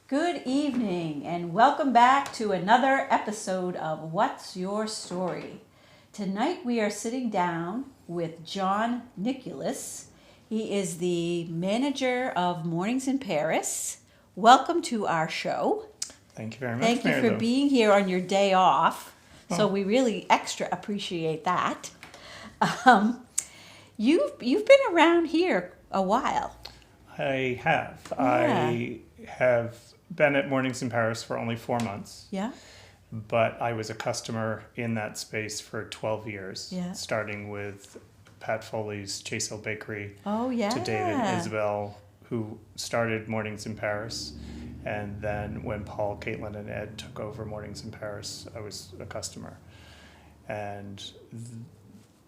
Good evening, and welcome back to another episode of What's Your Story? Tonight we are sitting down with John Nickulus. He is the manager of Mornings in Paris. Welcome to our show. Thank you very much, Thank you Mary for Lou. being here on your day off. So Oh. we really extra appreciate that. You've been around here a while. I have. Yeah. I have been at Mornings in Paris for only 4 months, Yeah. but I was a customer in that space for 12 years, Yeah. starting with Pat Foley's Chase Hill Bakery Oh yeah. to David and Isabel, who started Mornings in Paris. And then when Paul, Caitlin, and Ed took over Mornings in Paris, I was a customer. And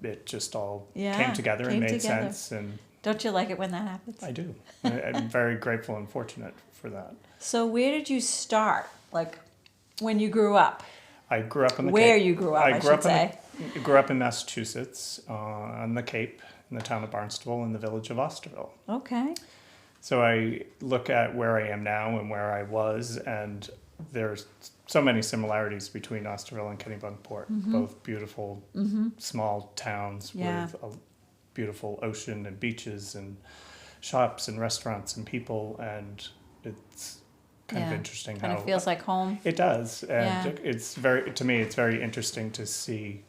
it just all came together and made sense. And Don't you like it when that happens? I do. I'm very grateful and fortunate for that. So where did you start? Like when you grew up? I grew up in the Where Cape. you grew up, I should say. Grew up in Massachusetts, on the Cape, in the town of Barnstable, in the village of Osterville. Okay. So I look at where I am now and where I was, and there's so many similarities between Osterville and Kennebunkport. Both beautiful, small towns Yeah. with a beautiful ocean and beaches and shops and restaurants and people, and it's kind of interesting Kind how of feels like home. it does, and Yeah. it's very interesting to see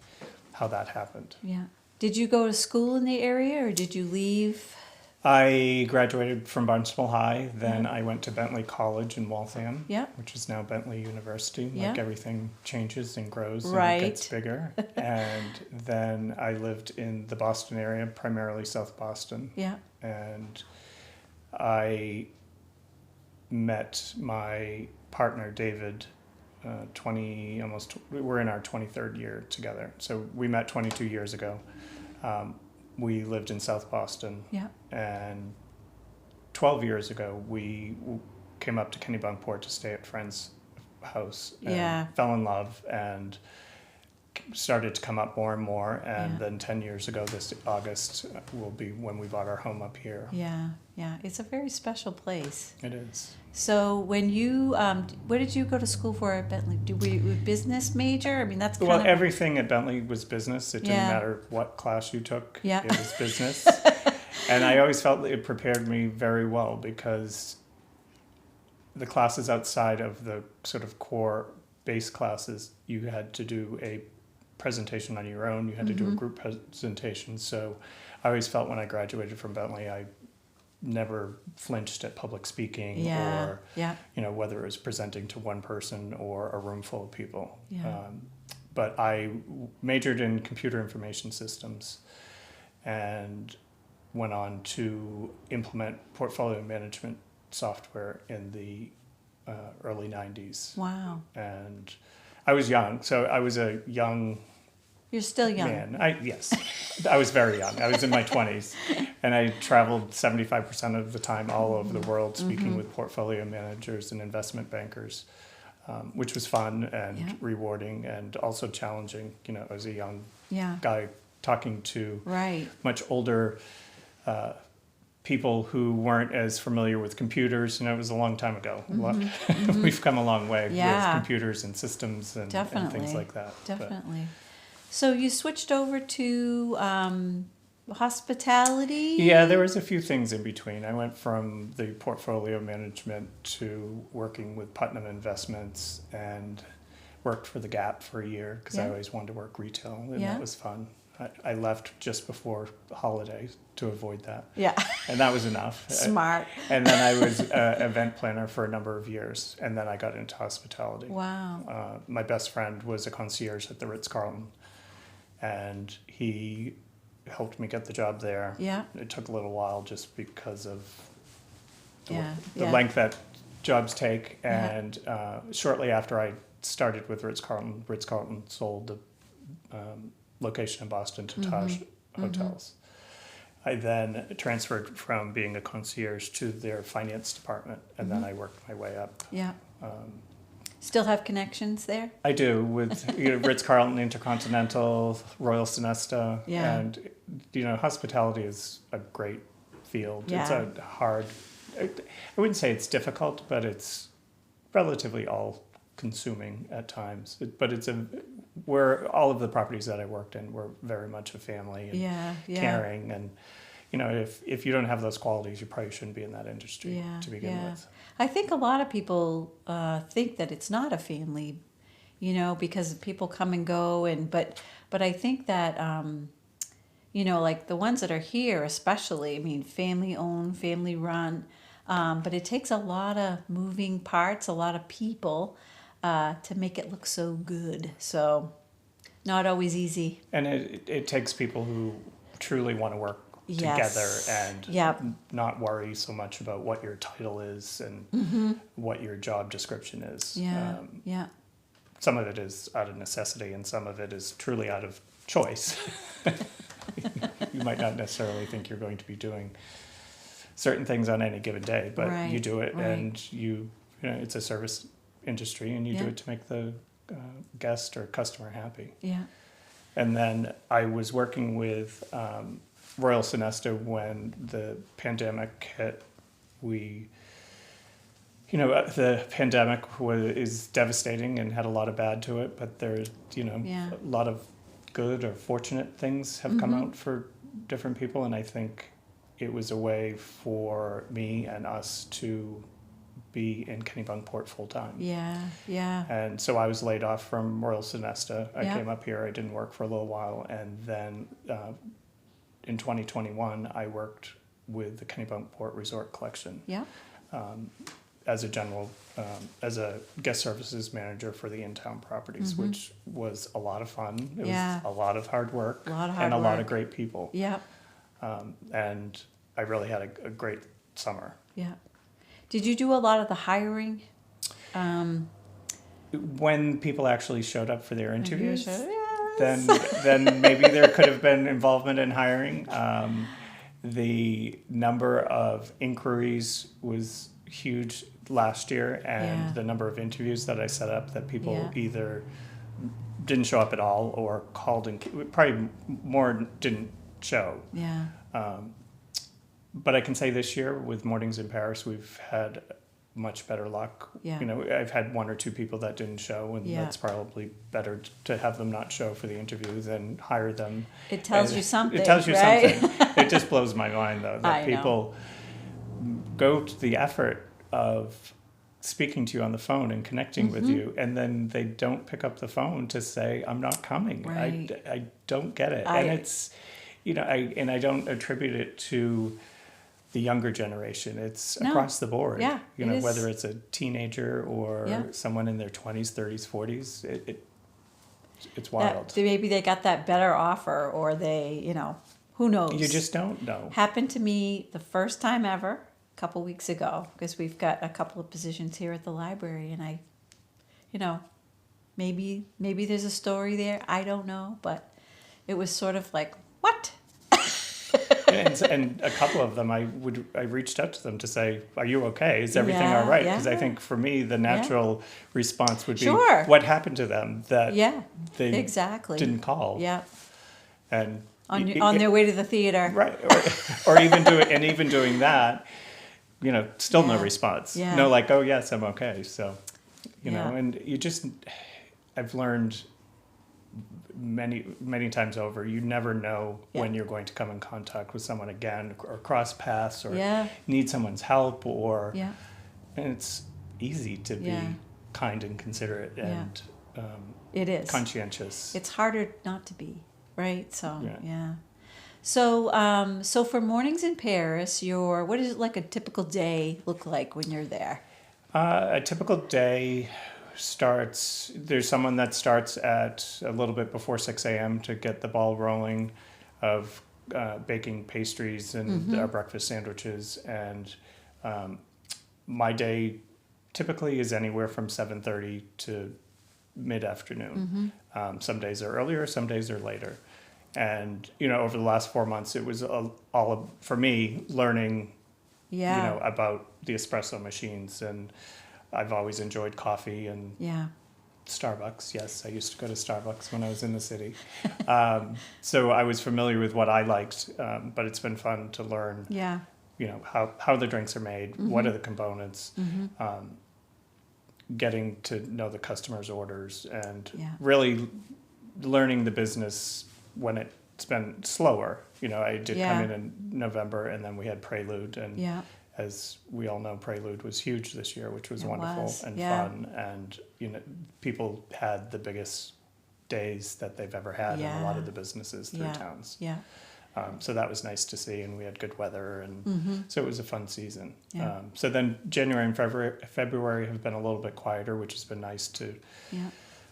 how that happened. Yeah. Did you go to school in the area or did you leave? I graduated from Barnstable High, then I went to Bentley College in Waltham, Yeah. which is now Bentley University. Yeah. Like everything changes and grows Right. and gets bigger. And then I lived in the Boston area, primarily South Boston. Yeah. And I met my partner, David, we're in our 23rd year together. So we met 22 years ago. We lived in South Boston. Yeah. And 12 years ago, we came up to Kennebunkport to stay at a friend's house. And Yeah. fell in love and started to come up more and more. And Yeah. then 10 years ago, this August will be when we bought our home up here. Yeah. Yeah. It's a very special place. It is. So when you, where did you go to school for at Bentley? Were you a business major? I mean, that's kind Well, of... everything at Bentley was business. It didn't Yeah. matter what class you took. Yeah. It was business. And I always felt it prepared me very well because the classes outside of the sort of core base classes, you had to do a presentation on your own. You had to do a group presentation. So I always felt when I graduated from Bentley, I never flinched at public speaking Yeah. or, Yeah. whether it was presenting to one person or a room full of people. Yeah. But I majored in computer information systems and went on to implement portfolio management software in the early 90s. Wow. And I was young, so I was a young You're still young. man. Yes, I was very young. I was in my 20s, and I traveled 75% of the time all over the world speaking with portfolio managers and investment bankers, which was fun and Yeah. rewarding and also challenging. As a young Yeah. guy talking to Right. much older people who weren't as familiar with computers. It was a long time ago. We've come a long way Yeah. with computers and systems and things Definitely. like that. But Definitely. So you switched over to hospitality? yeah, there was a few things in between. I went from the portfolio management to working with Putnam Investments and worked for the Gap for a year because I Yeah. always wanted to work retail, and Yeah. that was fun. I left just before the holidays to avoid that, Yeah. and that was enough. Smart. And then I was an event planner for a number of years, and then I got into hospitality. Wow. My best friend was a concierge at the Ritz-Carlton, and he helped me get the job there. Yeah. It took a little while just because of Yeah. the Yeah. length that jobs take. Yeah. And shortly after I started with Ritz-Carlton sold the location in Boston to Taj Hotels. I then transferred from being a concierge to their finance department, and then I worked my way up. Yeah. Still have connections there? I do, with Ritz-Carlton, Intercontinental, Royal Sonesta, Yeah. and hospitality is a great field. It's Yeah. a hard. I wouldn't say it's difficult, but it's relatively all-consuming at times. But where all of the properties that I worked in were very much a family and caring. And, if you don't have those qualities, you probably shouldn't be in that industry to begin with. I think a lot of people think that it's not a family, because people come and go, but I think that like the ones that are here, especially, I mean, family owned, family run, but it takes a lot of moving parts, a lot of people to make it look so good. So not always easy. And it takes people who truly want to work together and not worry so much about what your title is and what your job description is. Some of it is out of necessity and some of it is truly out of choice. You might not necessarily think you're going to be doing certain things on any given day, but you do it and it's a service industry and you do it to make the guest or customer happy. And then I was working with Royal Sonesta when the pandemic hit. The pandemic is devastating and had a lot of bad to it, but there's, a lot of good or fortunate things have come out for different people. And I think it was a way for me and us to be in Kennebunkport full time. And so I was laid off from Royal Sonesta. I came up here, I didn't work for a little while. And then in 2021, I worked with the Kennebunkport Resort Collection. As as a guest services manager for the in-town properties, which was a lot of fun. It was a lot of hard work and a lot of great people. And I really had a great summer. Did you do a lot of the hiring? When people actually showed up for their interviews, then maybe there could have been involvement in hiring. The number of inquiries was huge last year, and the number of interviews that I set up that people either didn't show up at all or called and probably more didn't show. But I can say this year with Mornings in Paris, we've had much better luck. I've had one or two people that didn't show, and that's probably better to have them not show for the interview than hire them. It tells you something. It tells you right? something. It just blows my mind, though, that people go to the effort of speaking to you on the phone and connecting with you, and then they don't pick up the phone to say, I'm not coming. I don't get it. And it's, I don't attribute it to the younger generation. It's across the board. Whether it's a teenager or someone in their 20s, 30s, 40s, it's wild. Maybe they got that better offer, or they, who knows? You just don't know. Happened to me the first time ever, a couple weeks ago, because we've got a couple of positions here at the library, and I, maybe there's a story there. I don't know, but it was sort of like, what? And a couple of them, I reached out to them to say, "Are you okay? Is everything all right?" Because I think for me, the natural response would be, "What happened to them that they didn't call?" And on their way to the theater, right? Or even doing that, still no response. No, like, "Oh yes, I'm okay." So, and I've learned many times over, you never know when you're going to come in contact with someone again, or cross paths, or need someone's help, or and it's easy to be kind and considerate and it is conscientious. It's harder not to be, right? So so for Mornings in Paris, what does like a typical day look like when you're there? A typical day there's someone that starts at a little bit before 6 a.m. to get the ball rolling of baking pastries and our breakfast sandwiches. And my day typically is anywhere from 7:30 to mid-afternoon. Some days are earlier, some days are later. And, over the last 4 months, it was all for me learning, about the espresso machines. And I've always enjoyed coffee and Starbucks. Yes, I used to go to Starbucks when I was in the city. So I was familiar with what I liked, but it's been fun to learn, how the drinks are made, what are the components. getting to know the customer's orders and Yeah. really learning the business when it's been slower. I did come in November, and then we had Prelude, and Yeah. as we all know, Prelude was huge this year, which was It wonderful was, and yeah. fun, and people had the biggest days that they've ever had in a lot of the businesses through towns. Yeah. So that was nice to see, and we had good weather, and so it was a fun season. Yeah. So then January and February have been a little bit quieter, which has been nice to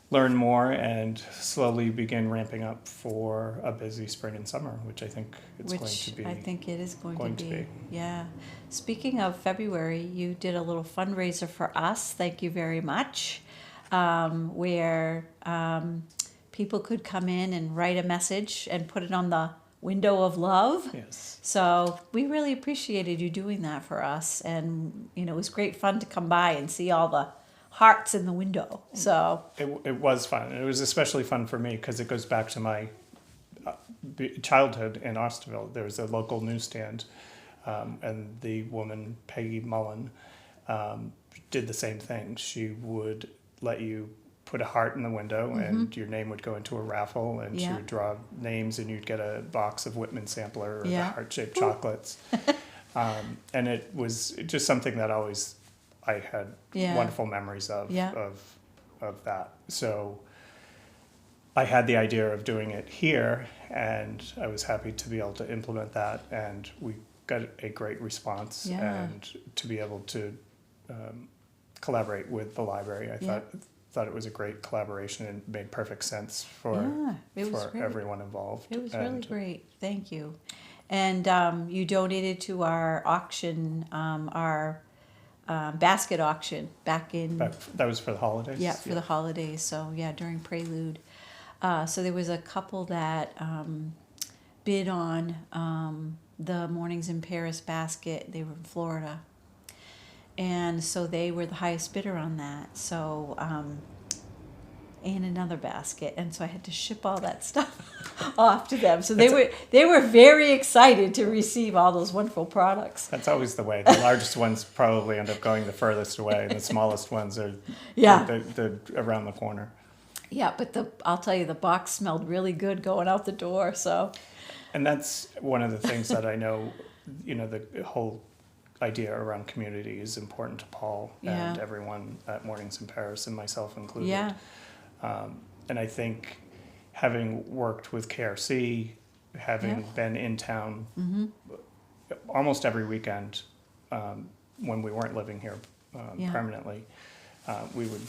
learn more and slowly begin ramping up for a busy spring and summer, which I think it's going to be. I think it is going to be. be. Yeah. Speaking of February, you did a little fundraiser for us. Thank you very much. Where people could come in and write a message and put it on the window of love. Yes. So we really appreciated you doing that for us, and it was great fun to come by and see all the hearts in the window. So it was fun. It was especially fun for me because it goes back to my childhood in Osterville. There was a local newsstand, and the woman, Peggy Mullen, did the same thing. She would let you put a heart in the window, and your name would go into a raffle, and she would draw names, and you'd get a box of Whitman sampler or the heart-shaped chocolates. And it was just something that I had wonderful memories of that. So I had the idea of doing it here, and I was happy to be able to implement that, and we got a great response, and to be able to collaborate with the library. I thought it was a great collaboration and made perfect sense for everyone involved. It was really great. Thank you. And you donated to our auction, our basket auction back in... That was for the holidays? Yeah, for the holidays. So, during Prelude. So there was a couple that bid on the Mornings in Paris basket. They were in Florida. And so they were the highest bidder on that. So, and another basket. And so I had to ship all that stuff off to them. So they were very excited to receive all those wonderful products. That's always the way. The largest ones probably end up going the furthest away, and the smallest ones are they're around the corner. Yeah, but I'll tell you, the box smelled really good going out the door. So, and that's one of the things that I know, the whole idea around community is important to Paul and everyone at Mornings in Paris, and myself included. Yeah. And I think having worked with KRC, having been in town almost every weekend when we weren't living here permanently, we would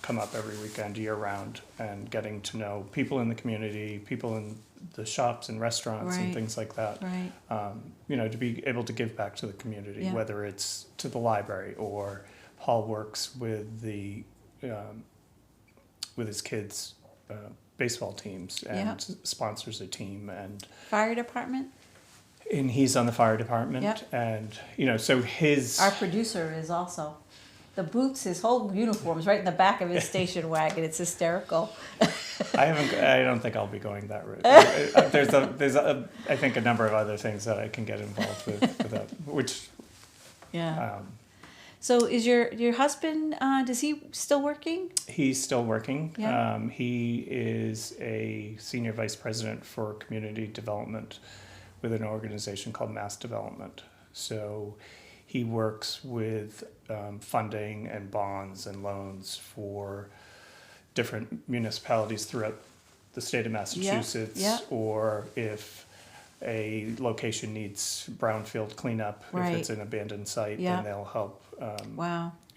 come up every weekend year round, and getting to know people in the community, people in the shops and restaurants and things like that. Right. To be able to give back to the community, whether it's to the library or Paul works with with his kids' baseball teams and sponsors a team, and Fire department? And he's on the fire department, and so our producer is also. The boots, his whole uniform's right in the back of his station wagon. It's hysterical. I don't think I'll be going that route. There's I think a number of other things that I can get involved with that, which. Yeah. So is your husband? Does he still working? He's still working. Yeah. He is a senior vice president for community development with an organization called Mass Development. So he works with funding and bonds and loans for different municipalities throughout the state of Massachusetts, or if a location needs brownfield cleanup, if it's an abandoned site, then they'll help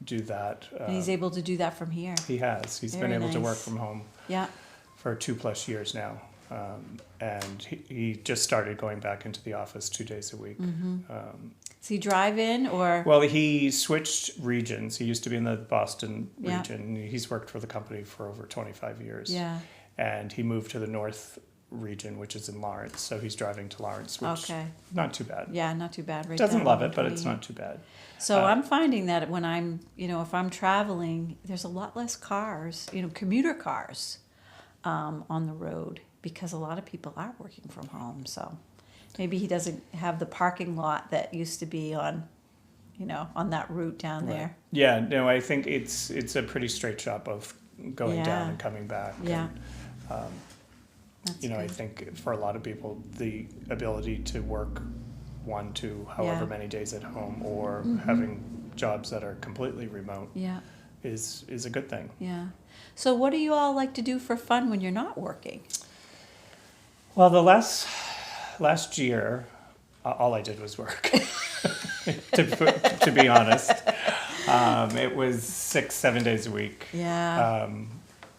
do that. And he's able to do that from here. He has. He's been able to work from home for 2+ years now. And he just started going back into the office 2 days a week. Does he drive in or? Well, he switched regions. He used to be in the Boston region. He's worked for the company for over 25 years. Yeah. And he moved to the North region, which is in Lawrence. So he's driving to Lawrence, which not too bad. Yeah, not too bad. Right. Doesn't love it, but it's not too bad. So I'm finding that when I'm, if I'm traveling, there's a lot less cars, commuter cars on the road, because a lot of people are working from home. So maybe he doesn't have the parking lot that used to be on, on that route down there. Yeah, no, I think it's a pretty straight shot both going down Yeah. and coming back. Yeah. And, That's I good. think for a lot of people, the ability to work 1 to however Yeah. many days at home or Mhm. having jobs that are completely remote Yeah. is a good thing. Yeah. So what do you all like to do for fun when you're not working? Well, the last year, all I did was work. to be honest, it was 6-7 days a week. Yeah.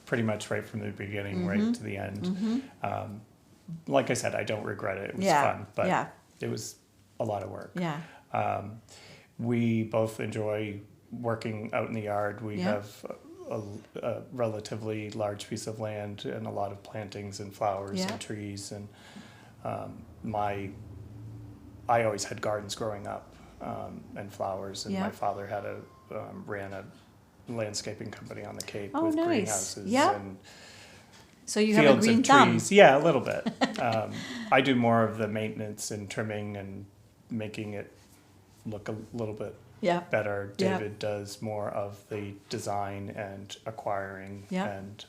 Pretty much right from the beginning, Mhm. right to the end. Mm-hmm. Like I said, I don't regret it. It was Yeah. fun, but Yeah. it was a lot of work. Yeah. We both enjoy working out in the yard. We Yeah. have a relatively large piece of land and a lot of plantings and flowers Yeah. and trees. And I always had gardens growing up and flowers. And Yeah. my father had ran a landscaping company on the Cape Oh, with nice. greenhouses Yeah. and So you have a fields green and thumb. trees. Yeah, a little bit. I do more of the maintenance and trimming and making it look a little bit Yeah. better. Yeah. David does more of the design and acquiring, Yeah. and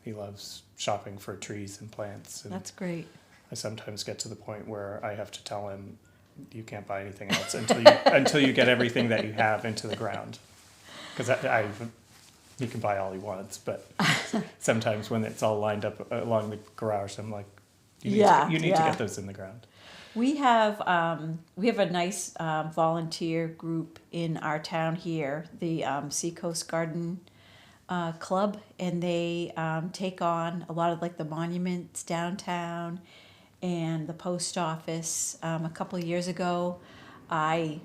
he loves shopping for trees and plants. And That's great. I sometimes get to the point where I have to tell him, "You can't buy anything else until you get everything that you have into the ground." Because he can buy all he wants, but sometimes when it's all lined up along the garage, I'm like, "You need to get those in the ground." We have a nice volunteer group in our town here, the Seacoast Garden Club, and they take on a lot of like the monuments downtown and the post office. A couple of years ago, I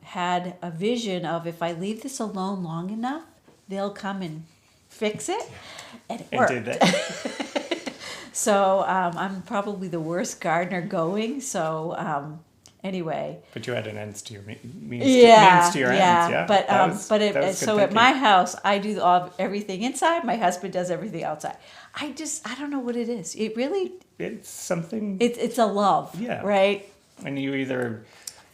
had a vision of if I leave this alone long enough, they'll come and fix it, and it worked. And did that. So I'm probably the worst gardener going. So anyway, But you had an ends to your means to your ends. Yeah. But That was good so at thinking. my house, I do everything inside. My husband does everything outside. I don't know what it is. It really It's something, it's a love. Yeah. Right. and you either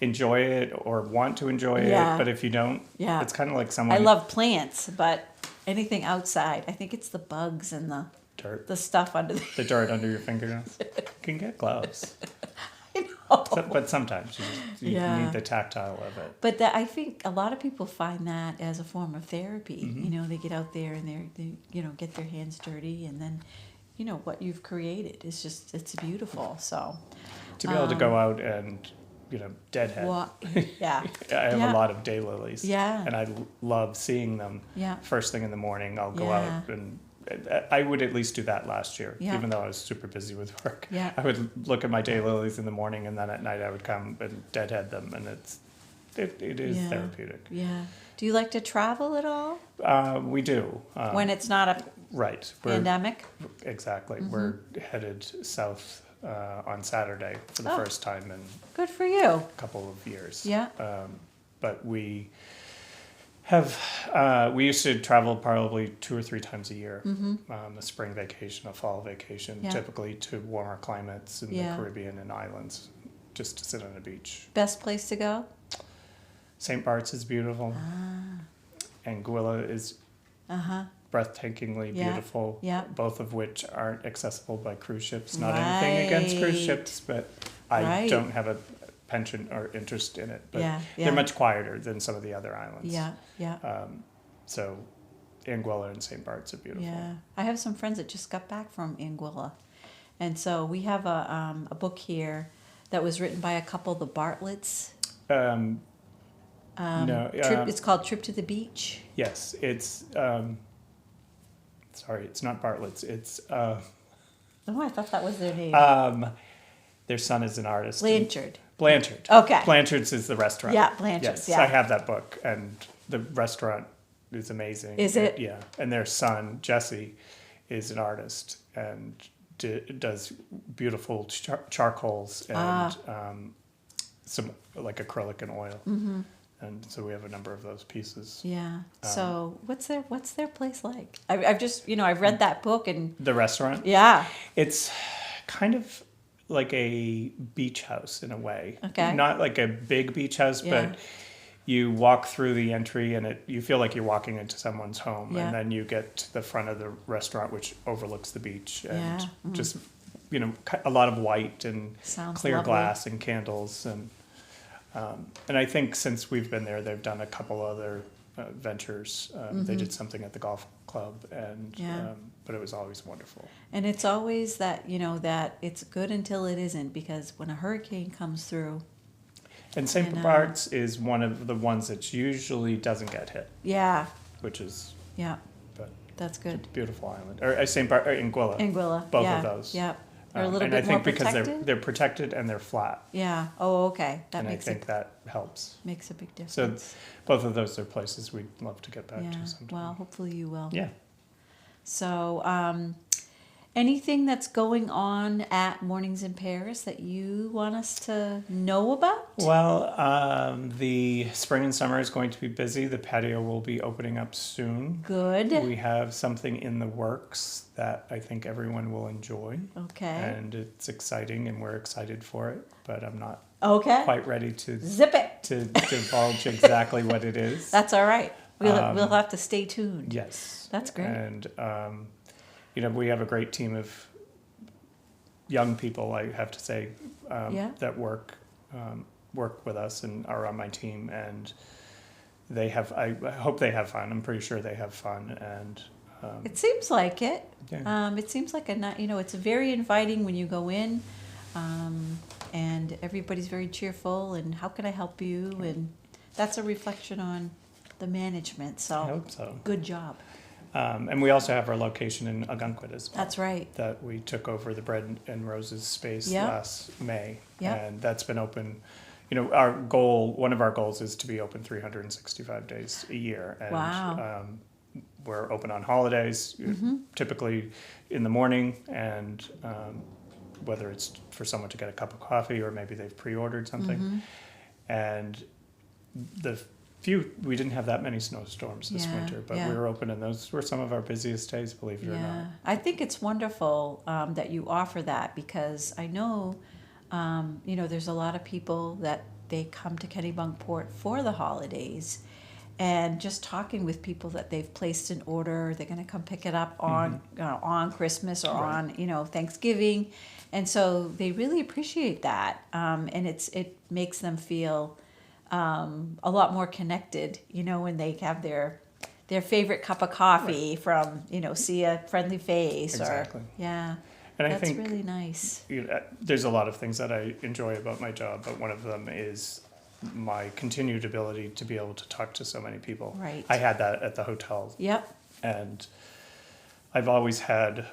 enjoy it or want to enjoy Yeah. it, but if you don't, Yeah. it's kind of like someone I love plants, but anything outside, I think it's the bugs and dirt, the stuff under the dirt under your fingernails. You can get gloves, I know. but sometimes you Yeah. need the tactile of it. But I think a lot of people find that as a form of therapy. Mm-hmm. They get out there and they get their hands dirty, and then what you've created is just, it's beautiful. So To be able to go out and deadhead. Yeah. I have Yeah. a lot of daylilies. Yeah. And I love seeing them. Yeah. First thing in the morning, I'll go Yeah. out and I would at least do that last year, Yeah. even though I was super busy with work. Yeah. I would look at my daylilies in the morning, and then at night I would come and deadhead them, and it is Yeah. therapeutic. Yeah. Do you like to travel at all We do. when it's not a Right. pandemic? Exactly. Mm-hmm. We're headed south on Saturday for the Oh. first time in Good for you. a couple of years. Yeah. But we we used to travel probably 2 or 3 times a year. A spring vacation, a fall vacation, Mm-hmm. Yeah. typically to warmer climates in Yeah. the Caribbean and islands, just to sit on a beach. Best place to go? St. Bart's is beautiful. Anguilla is Uh-huh. breathtakingly Yeah. beautiful, Yeah. both of which aren't accessible by cruise ships. Not anything against cruise Right. ships, but I Right. don't have a penchant or interest in it. But Yeah, yeah. they're much quieter than some of the other islands. Yeah. Yeah. So Anguilla and St. Bart's are beautiful. Yeah, I have some friends that just got back from Anguilla, and so we have a book here that was written by a couple, the Bartletts. No, It's called Trip to the Beach. yes, it's sorry, it's not Bartlett's. It's Oh, I thought that was their name. their son is an artist. Blanchard. Blanchard. Okay. Blanchard's is the restaurant. Yeah, Blanchard's, Yes, yeah. I have that book, and the restaurant is amazing. Is it? Yeah, and their son Jesse is an artist and does beautiful charcoals and some like acrylic and oil. Mm-hmm. And so we have a number of those pieces. Yeah. So what's their place like? I've just I've read that book and The restaurant. yeah. It's kind of like a beach house in a way. Okay. Not like a big beach house, Yeah. but you walk through the entry and you feel like you're walking into someone's home. Yeah. And then you get to the front of the restaurant, which overlooks the beach. And Yeah. just, a lot of white and Sounds clear lovely. glass and candles. And I think since we've been there, they've done a couple other ventures. They did something at the golf club, and Yeah. but it was always wonderful. And it's always that, that it's good until it isn't, because when a hurricane comes through, And St. Bart's is one of the ones that usually doesn't get hit, yeah, which is yeah, but that's good. a beautiful island. Or St. Bart, or Anguilla. Anguilla, Both yeah, of those. yeah. They're a little and bit I think more because protected. they're protected and they're flat, Yeah. Oh, okay. That and I makes think that helps. makes a big So difference. both of those are places we'd love to get back Yeah. to sometime. Well, hopefully you will. Yeah. So, anything that's going on at Mornings in Paris that you want us to know about? Well, the spring and summer is going to be busy. The patio will be opening up soon. Good. We have something in the works that I think everyone will enjoy. Okay. And it's exciting, and we're excited for it, but I'm not Okay. quite ready to Zip it. divulge exactly what it is. That's all right. We'll have to stay tuned. Yes. That's great. And, we have a great team of young people, I have to say, Yeah. that work with us and are on my team. And I hope they have fun. I'm pretty sure they have fun. And It seems like it. yeah. It seems like it's very inviting when you go in, and everybody's very cheerful. And how can I help you? And that's a reflection on the management. I So hope so. good job. And we also have our location in Algonquin as well. That's right. That we took over the Bread and Roses space Yeah. last May. Yeah. And that's been open. One of our goals is to be open 365 days a year. And, Wow. we're open on holidays, typically in the morning, and whether it's for someone to get a cup of coffee or maybe they've pre-ordered something. And we didn't have that many snowstorms this Yeah, winter, but yeah. we were open, and those were some of our busiest days, believe it or Yeah, not. I think it's wonderful that you offer that, because I know, there's a lot of people that they come to Kennebunkport for the holidays, and just talking with people that they've placed an order, they're going to come pick it up on Christmas or Right. on Thanksgiving, and so they really appreciate that, and it makes them feel a lot more connected, when they have their favorite cup of coffee from, see a friendly face. Exactly. Yeah, And I that's think really nice. there's a lot of things that I enjoy about my job, but one of them is my continued ability to be able to talk to so many people. Right. I had that at the hotel, Yep. and I've always had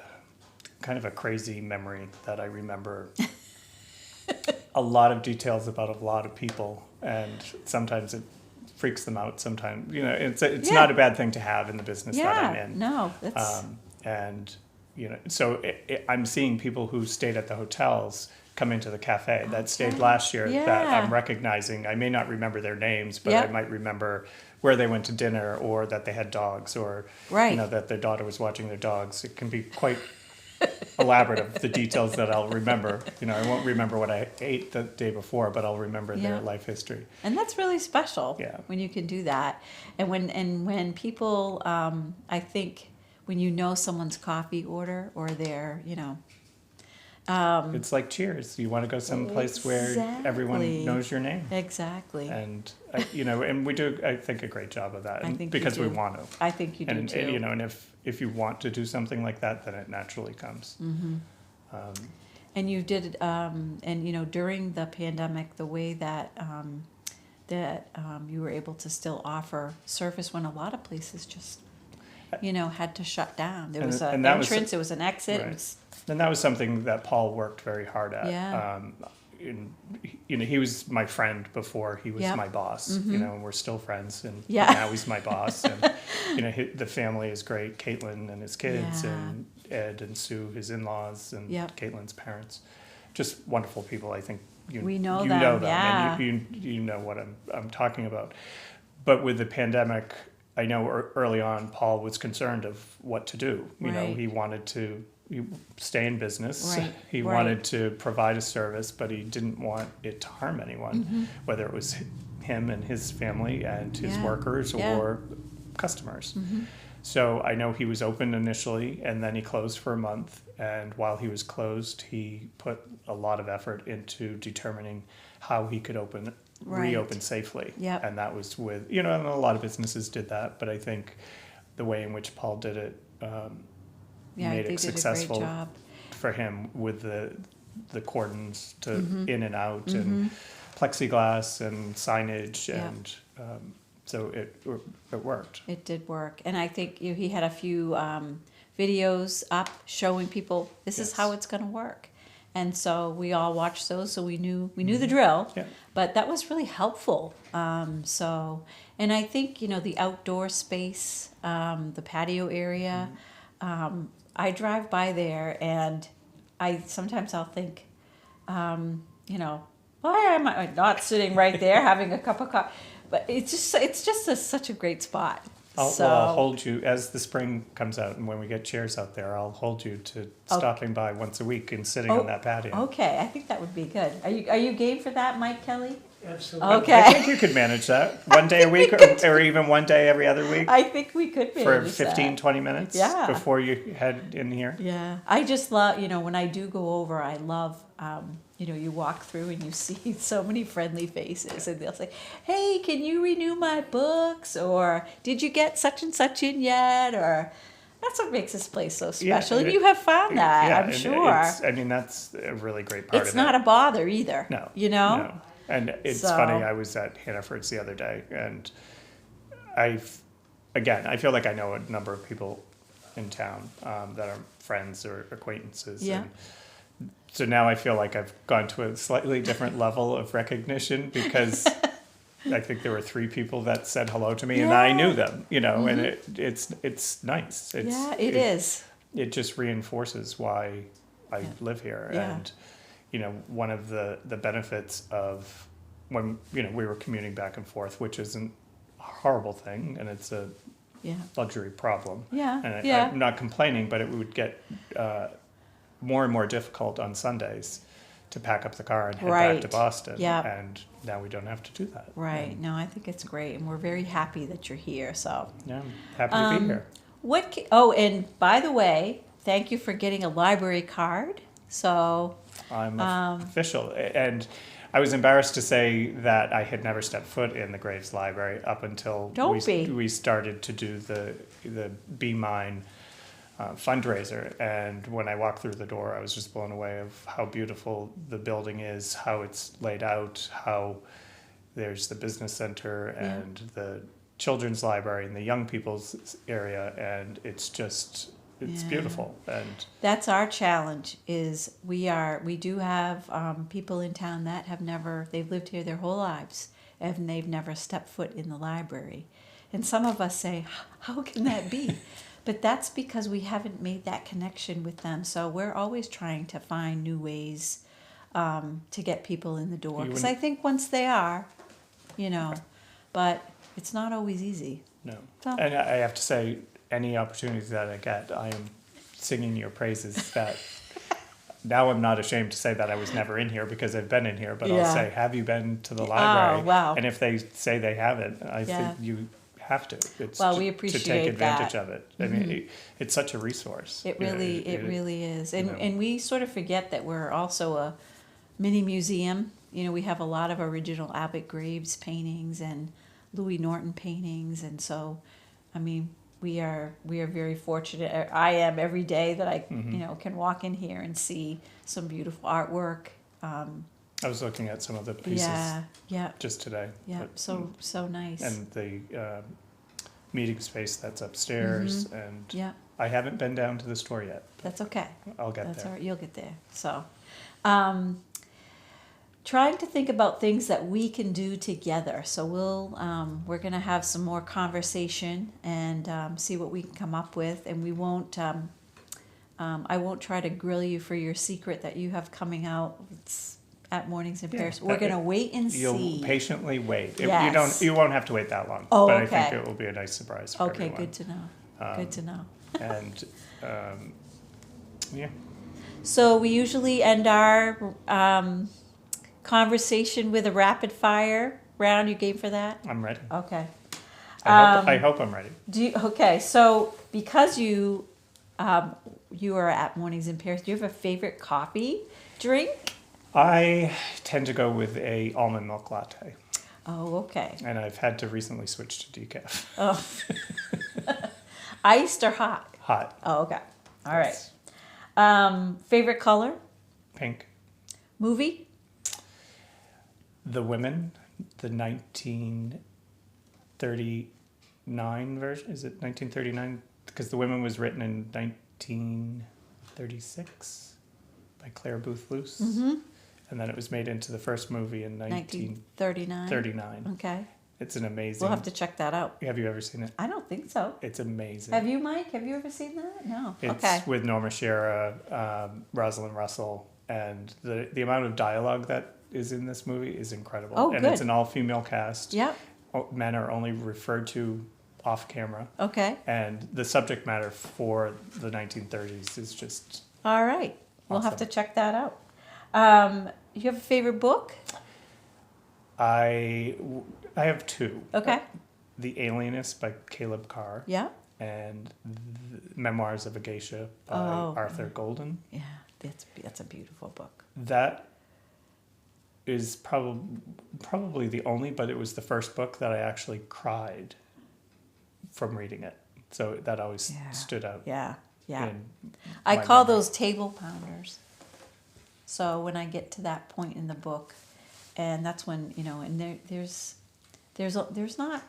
kind of a crazy memory that I remember a lot of details about a lot of people, and sometimes it freaks them out. Sometimes, it's Yeah. not a bad thing to have in the business that I'm Yeah, in. no, that's So I'm seeing people who stayed at the hotels come into the cafe that stayed Okay. last year that Yeah. I'm recognizing. I may not remember their names, but I Yep. might remember where they went to dinner, or that they had dogs, or Right. that their daughter was watching their dogs. It can be quite elaborate of the details that I'll remember. I won't remember what I ate the day before, but I'll remember their Yeah. life history. And that's really special. Yeah. When you can do that, and when people, I think when you know someone's coffee order or their, It's like Cheers. You want to go someplace where everyone Exactly. knows your name. exactly. And and we do, I think, a great job of that, I and think you because we do. want to. I think you do And too. and if you want to do something like that, then it naturally comes. And you did, during the pandemic, the way that you were able to still offer service when a lot of places just, had to shut down. There And- was an and that was- entrance, there was an exit. Right. It was, And that was something that Paul worked very hard at. Yeah. He was my friend before he was Yep. my boss. And we're still friends, and Yeah. now he's my boss. And the family is great. Caitlin and his kids, Yeah. and Ed and Sue, his in-laws, and Yep. Caitlin's parents, just wonderful people. I think We know you them, know them, yeah. and you know what I'm talking about. But with the pandemic, I know early on Paul was concerned of what to do. Right. He wanted to stay in business. Right, He right. wanted to provide a service, but he didn't want it to harm anyone, whether it was him and his family and his Yeah, workers yeah. or customers. So I know he was open initially, and then he closed for a month. And while he was closed, he put a lot of effort into determining how he could reopen safely. Yep. And that was with, and a lot of businesses did that, but I think the way in which Paul did it made they it did a great successful job. for him with the cordons to in and out and plexiglass and signage Yeah. and so it worked. It did work, and I think he had a few videos up showing people this is Yes. how it's going to work, and so we all watched those, so we knew the drill. Yeah. But that was really helpful. So, and I think the outdoor space, the patio area. I drive by there, and sometimes I'll think, why am I not sitting right there having a cup of coffee? But it's just such a great spot. I'll hold you as the spring comes out, and when we get chairs out there, I'll hold you to stopping by once a week and sitting on that patio. Okay, I think that would be good. Are you game for that, Mike Kelly? Absolutely. Okay. I think you could manage that one day a week or even one day every other week I think we could for manage 15, that. 20 minutes Yeah. before you head in here. Yeah, I just love, when I do go over, I love, you walk through and you see so many friendly faces, and they'll say, hey, can you renew my books? Or did you get such and such in yet? Or that's what makes this place so special. And you have found that, I'm and sure. that's a really great part of it. It's not a bother either. No. No. And it's So- funny, I was at Hannaford's the other day, and I feel like I know a number of people in town that are friends or acquaintances. Yeah. And so now I feel like I've gone to a slightly different level of recognition because I think there were 3 people that said hello to me, and I knew them, and it's nice. It is. It just reinforces why I live here. Yeah. And, one of the benefits of when, we were commuting back and forth, which isn't a horrible thing, and it's a luxury problem. Yeah, And yeah. I'm not complaining, but it would get more and more difficult on Sundays to pack up the car and head back to Boston. Yeah. And now we don't have to do that. Right. And, No, I think it's great, and we're very happy that you're here. So, yeah, I'm happy to be here. And by the way, thank you for getting a library card. So, I'm official. And I was embarrassed to say that I had never stepped foot in the Graves Library up until we started to do the Be Mine fundraiser. And when I walked through the door, I was just blown away of how beautiful the building is, how it's laid out, how there's the business center and the children's library and the young people's area, and it's beautiful. And that's our challenge. Is we do have people in town that they've lived here their whole lives, and they've never stepped foot in the library. And some of us say, how can that be? But that's because we haven't made that connection with them. So we're always trying to find new ways to get people in the door. Because I think once they are, but it's not always easy. no. So- And I have to say, any opportunity that I get, I am singing your praises. That now I'm not ashamed to say that I was never in here because I've been in here, but I'll say, have you been to the library? Wow. And if they say they haven't, I Yeah. think you have to. It's We appreciate to take advantage that. of it. I mean, it's such a resource. It really is. And, know. and we sort of forget that we're also a mini museum. We have a lot of original Albert Graves paintings and Louis Norton paintings. And so, I mean, we are very fortunate. I am every day that I, can walk in here and see some beautiful artwork. I was looking at some of the pieces just today. Yeah, but- so nice. And the meeting space that's upstairs. And I haven't been down to the store yet. That's okay. I'll get That's there. all right. You'll get there. So, trying to think about things that we can do together. So we're going to have some more conversation and see what we can come up with. And we won't. I won't try to grill you for your secret that you have coming out. It's at Mornings in Paris. We're going to wait and You'll see. patiently wait. Yes. You won't have to wait that long. Oh, but okay. I think it will be a nice surprise for Okay, everyone. good to know. Good to know. And Yeah, So we usually end our conversation with a rapid fire round. You game for that? I'm ready. Okay. I hope I'm ready. Okay, so because you are at Mornings in Paris, do you have a favorite coffee drink? I tend to go with a almond milk latte, Oh, okay. and I've had to recently switch to decaf. Oh. Iced or hot? Hot. Oh, okay. All right. Yes. Favorite color? Pink. Movie? The Women, the 1939 version. Is it 1939? Because The Women was written in 1936 by Claire Booth Luce. Mm-hmm. And then it was made into the first movie in 1939. 1939. Okay. It's an amazing. We'll have to check that out. Have you ever seen it? I don't think so. It's amazing. Have you, Mike? Have you ever seen that? No. It's Okay. with Norma Shera, Rosalind Russell, and the amount of dialogue that is in this movie is incredible. Oh, and good. it's an all-female cast. Yeah. Men are only referred to off camera. Okay. And the subject matter for the 1930s is just All right. We'll have to awesome. check that out. You have a favorite book? I have two. Okay. The Alienist by Caleb Carr Yeah. and the Memoirs of a Geisha by Oh. Arthur Golden. Yeah. That's a beautiful book. That is probably the only, but it was the first book that I actually cried from reading it. So that always Yeah. stood out. Yeah. Yeah. in I my call memory. those table pounders. So when I get to that point in the book, and that's when, and there's not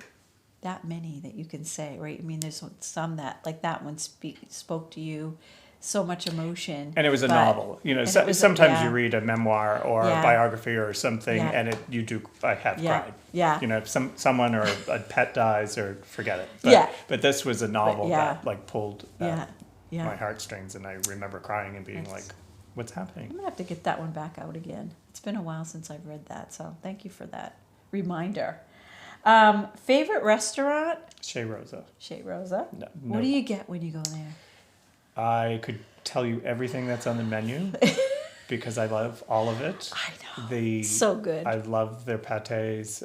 that many that you can say, right? I mean, there's some that, like that one spoke to you, so much emotion. And it was a but- novel. and it was Sometimes yeah. you read a memoir or Yeah. a biography or something, Yeah. and I have Yeah. cried. Yeah. If someone or a pet dies, or forget it. But, Yeah. But this was a novel yeah. that like pulled Yeah. Yeah. my heartstrings, and I remember crying and being That's- like, "What's happening?" I'm gonna have to get that one back out again. It's been a while since I've read that, so thank you for that reminder. Favorite restaurant? Chez Rosa. Chez Rosa. No, What do you get when you go there? I could tell you everything that's on the menu because I love all of it. I know. The So good. I love their pâtés.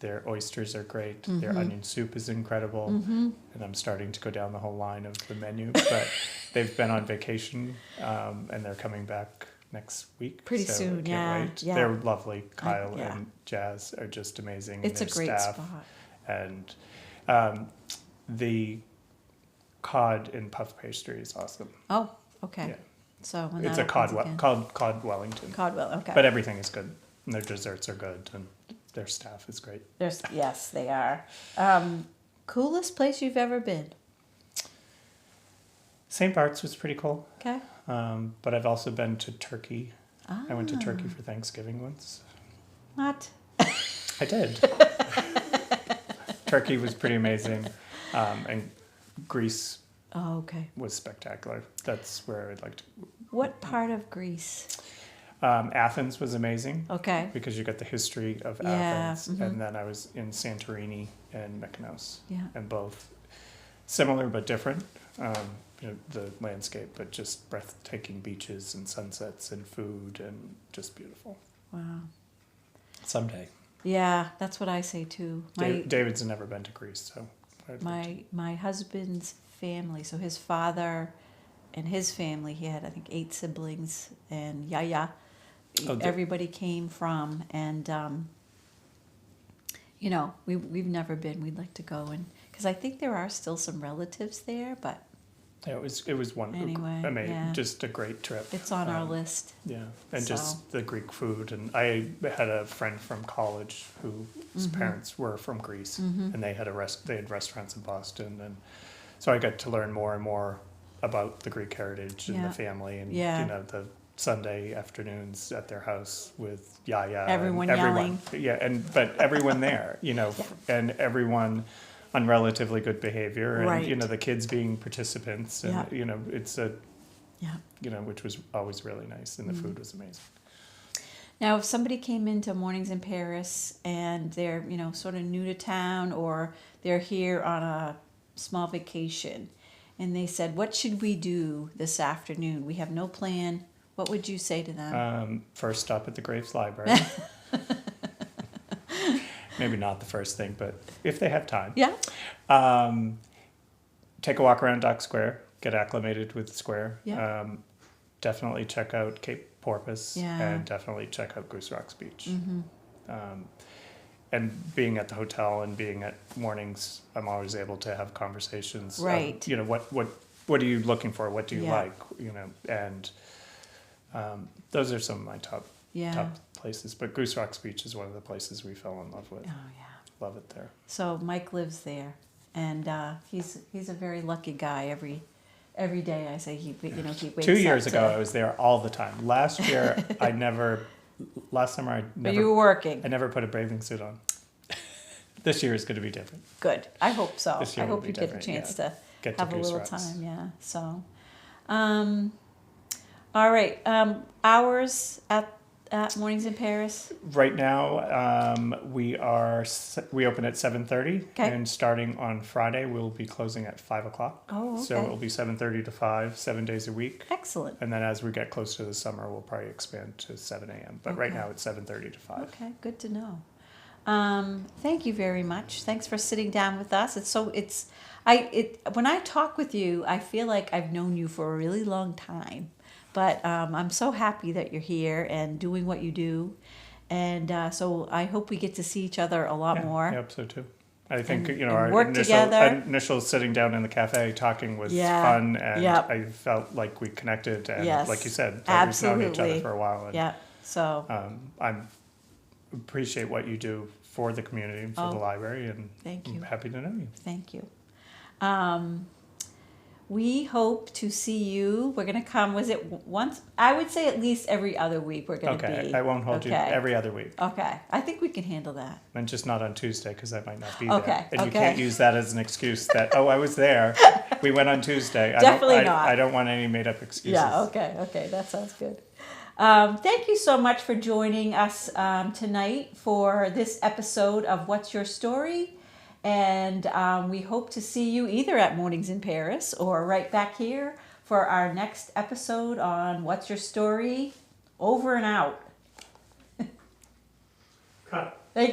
Their oysters are great. Their Mm-hmm. onion soup is incredible. And I'm starting to go down the whole line of the menu. But they've been on vacation, and they're coming back next week. Pretty so soon, I can't yeah, wait. yeah. They're lovely. Kyle yeah. and Jazz are just amazing. It's a and their great staff. spot. And the cod and puff pastry is awesome. Oh, okay. Yeah. So when It's that a cod, opens again. cod Wellington. Codwell, okay. But everything is good. And their desserts are good, and their staff is great. Yes, they are. Coolest place you've ever been? St. Bart's was pretty cool. Okay. But I've also been to Turkey. Ah. I went to Turkey for Thanksgiving once. What? I did. Turkey was pretty amazing. And Greece Oh, okay. was spectacular. That's where I'd like to. What part of Greece? Athens was amazing. Okay. Because you got the history of Yeah, Athens. mhm. And then I was in Santorini and Mykonos. Yeah. And both similar but different. The landscape, but just breathtaking beaches and sunsets and food and just beautiful. Wow. Someday. Yeah, that's what I say too. David's never been to Greece, so. I'd like My husband's family, so his father and his family, he had I think 8 siblings, and everybody came from, and we've never been. We'd like to go, and because I think there are still some relatives there, but it was one. Anyway, I mean, yeah. just a great trip. it's on our list. Yeah, and So. just the Greek food, and I had a friend from college whose parents were from Greece, and they had restaurants in Boston, and so I got to learn more and more about the Greek heritage and Yeah. the family, and Yeah. the Sunday afternoons at their house with Yaya, Everyone and yelling. yeah, but everyone there, and everyone on relatively good behavior, and Right. the kids being participants, and Yeah. it's a Yeah. which was always really nice, and the food was amazing. Now, if somebody came into Mornings in Paris and they're, sort of new to town, or they're here on a small vacation, and they said, "What should we do this afternoon? We have no plan." What would you say to them? First stop at the Graves Library. Maybe not the first thing, but if they have time. Yeah. Take a walk around Dock Square. Get acclimated with the square. Yeah. Definitely check out Cape Porpoise. Yeah. And definitely check out Goose Rocks Beach. Mm-hmm. And being at the hotel and being at mornings, I'm always able to have conversations. Right. You know, what are you looking for? What do you Yeah. like? You know, and those are some of my top places. But Goose Rocks Beach is one of the places we fell in love with. Oh yeah. Love it there. So Mike lives there, and he's a very lucky guy. Every day I say he wakes 2 years up ago, to- I was there all the time. Last year, Last summer, But you were working. I never put a bathing suit on. This year is going to be different. Good. I hope so. This year I will hope be you get a different, chance yeah. to Get to have a Goose little Rocks. time. Yeah. So, all right. Hours at Mornings in Paris. Right now, we open at 7:30, Okay. and starting on Friday, we'll be closing at 5:00. Oh, So okay. it'll be 7:30 to 5, 7 days a week. Excellent. And then as we get closer to the summer, we'll probably expand to 7 a.m. But right Okay. now, it's 7:30 to 5. Okay. Good to know. Thank you very much. Thanks for sitting down with us. When I talk with you, I feel like I've known you for a really long time. But I'm so happy that you're here and doing what you do. And so I hope we get to see each other a lot more. I hope so too. I think, And- you know, and our work together. initial sitting down in the cafe talking was Yeah. fun, and Yep. I felt like we connected, and Yes. like you said, that we've known each Absolutely. other for a while. And, Yeah. So I appreciate what you do for the community and for the Oh, library, and thank I'm you. happy to know you. Thank you. We hope to see you. We're going to come, was it once? I would say at least every other week we're going to Okay, be. I won't hold you Okay. every other week, Okay. I think we can handle that. and just not on Tuesday because I might not be Okay, there. And you okay. can't use that as an excuse that, oh, I was there. We went on Tuesday. Definitely not. I don't want any made up excuses. Yeah, okay. That sounds good. Thank you so much for joining us tonight for this episode of What's Your Story? And we hope to see you either at Mornings in Paris or right back here for our next episode on What's Your Story? Over and out. Cut.